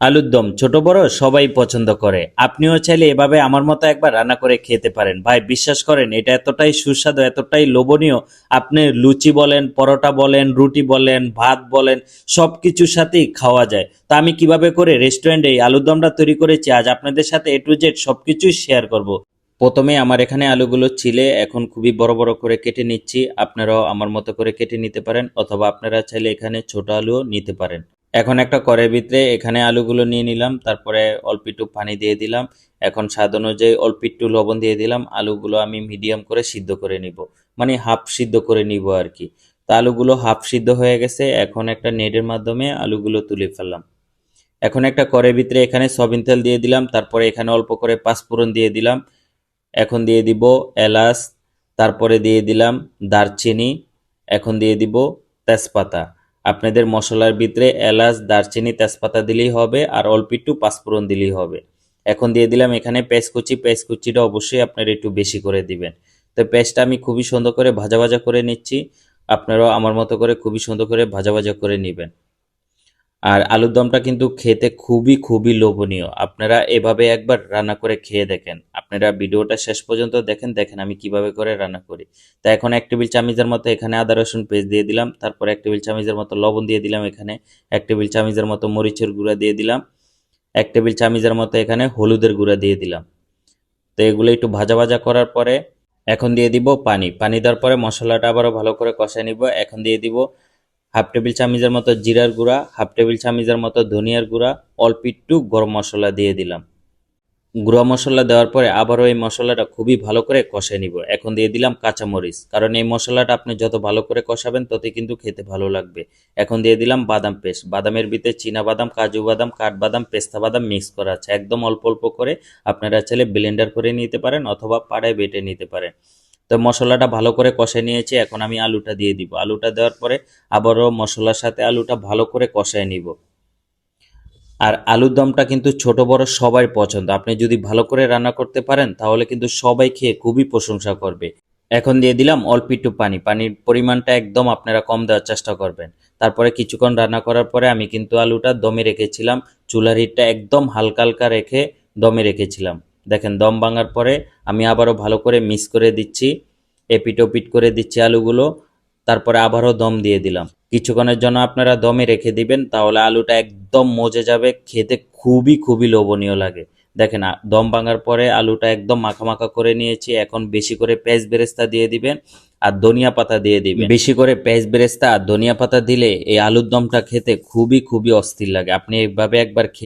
আলুর দম ছোট বড় সবাই পছন্দ করে। আপনিও চাইলে এভাবে আমার মতো একবার রান্না করে খেতে পারেন। ভাই বিশ্বাস করেন এটা এতটাই সুস্বাদু, এতটাই লোভনীয়। আপনি লুচি বলেন, পরোটা বলেন, রুটি বলেন, ভাত বলেন, সবকিছুর সাথেই খাওয়া যায়। তো আমি কিভাবে করে রেস্টুরেন্টে এই আলুর দমটা তৈরি করেছি আজ আপনাদের সাথে A to Z সবকিছুই শেয়ার করব। প্রথমে আমার এখানে আলুগুলো ছিলে এখন খুবই বড় বড় করে কেটে নিচ্ছি। আপনারাও আমার মতো করে কেটে নিতে পারেন, অথবা আপনারা চাইলে এখানে ছোট আলুও নিতে পারেন। এখন একটা কড়াইয়ের ভিতরে এখানে আলুগুলো নিয়ে নিলাম, তারপরে অল্প একটু পানি দিয়ে দিলাম। এখন স্বাদ অনুযায়ী অল্প একটু লবণ দিয়ে দিলাম। আলুগুলো আমি মিডিয়াম করে সিদ্ধ করে নিব, মানে হাফ সিদ্ধ করে নিব আর কি। তো আলুগুলো হাফ সিদ্ধ হয়ে গেছে, এখন একটা নেটের মাধ্যমে আলুগুলো তুলে ফেললাম। এখন একটা কড়াইয়ের ভিতরে এখানে সয়াবিন তেল দিয়ে দিলাম, তারপরে এখানে অল্প করে পাঁচফোড়ন দিয়ে দিলাম। এখন দিয়ে দিব এলাচ, তারপরে দিয়ে দিলাম দারচিনি, এখন দিয়ে দিব তেজপাতা। আপনাদের মশলার ভিতরে এলাচ, দারচিনি, তেজপাতা দিলেই হবে, আর অল্প একটু পাঁচফোড়ন দিলেই হবে। এখন দিয়ে দিলাম এখানে পেঁয়াজ কুচি। পেঁয়াজ কুচিটা অবশ্যই আপনারা একটু বেশি করে দিবেন। তো পেঁয়াজটা আমি খুবই সুন্দর করে ভাজা ভাজা করে নিচ্ছি। আপনারাও আমার মতো করে খুবই সুন্দর করে ভাজা ভাজা করে নেবেন। আর আলুর দমটা কিন্তু খেতে খুবই খুবই লোভনীয়। আপনারা এভাবে একবার রান্না করে খেয়ে দেখেন। আপনারা ভিডিওটা শেষ পর্যন্ত দেখেন, দেখেন আমি কিভাবে করে রান্না করি। তা এখন 1 টেবিল চামচের মতো এখানে আদা রসুন পেস্ট দিয়ে দিলাম, তারপর 1 টেবিল চামচের মতো লবণ দিয়ে দিলাম, এখানে 1 টেবিল চামচের মতো মরিচের গুঁড়া দিয়ে দিলাম, 1 টেবিল চামচের মতো এখানে হলুদের গুঁড়া দিয়ে দিলাম। তো এগুলো একটু ভাজা ভাজা করার পরে এখন দিয়ে দিব পানি। পানি দেওয়ার পরে মশলাটা আবারও ভালো করে কষায় নিব। এখন দিয়ে দিব হাফ টেবিল চামচের মতো জিরার গুঁড়া, হাফ টেবিল চামচের মতো ধনিয়ার গুঁড়া, অল্প একটু গরম মশলা দিয়ে দিলাম। গুঁড়া মশলা দেওয়ার পরে আবারও এই মশলাটা খুবই ভালো করে কষে নিব। এখন দিয়ে দিলাম কাঁচামরিচ, কারণ এই মশলাটা আপনি যত ভালো করে কষাবেন ততই কিন্তু খেতে ভালো লাগবে। এখন দিয়ে দিলাম বাদাম পেস্ট। বাদামের ভিতরে চীনা বাদাম, কাজু বাদাম, কাঠবাদাম, পেস্তা বাদাম মিক্স করা আছে, একদম অল্প অল্প করে। আপনারা চাইলে ব্লেন্ডার করে নিতে পারেন অথবা পাড়ায় বেটে নিতে পারেন। তো মশলাটা ভালো করে কষে নিয়েছি, এখন আমি আলুটা দিয়ে দিব। আলুটা দেওয়ার পরে আবারও মশলার সাথে আলুটা ভালো করে কষায় নিব। আর আলুর দমটা কিন্তু ছোট বড় সবার পছন্দ। আপনি যদি ভালো করে রান্না করতে পারেন তাহলে কিন্তু সবাই খেয়ে খুবই প্রশংসা করবে। এখন দিয়ে দিলাম অল্প একটু পানি। পানির পরিমাণটা একদম আপনারা কম দেওয়ার চেষ্টা করবেন। তারপরে কিছুক্ষণ রান্না করার পরে আমি কিন্তু আলুটা দমে রেখেছিলাম। চুলার হিটটা একদম হালকা হালকা রেখে দমে রেখেছিলাম। দেখেন দম ভাঙার পরে আমি আবারও ভালো করে মিক্স করে দিচ্ছি, এপিট ওপিট করে দিচ্ছি আলুগুলো। তারপরে আবারও দম দিয়ে দিলাম। কিছুক্ষণের জন্য আপনারা দমে রেখে দিবেন, তাহলে আলুটা একদম মজে যাবে, খেতে খুবই খুবই লোভনীয় লাগে। দেখেন দম ভাঙার পরে আলুটা একদম মাখা মাখা করে নিয়েছি। এখন বেশি করে পেঁয়াজ বেরেস্তা দিয়ে দিবেন আর ধনিয়া পাতা দিয়ে দিবেন। বেশি করে পেঁয়াজ বেরেস্তা আর ধনিয়া পাতা দিলে এই আলুর দমটা খেতে খুবই খুবই অস্থির লাগে। আপনি এইভাবে একবার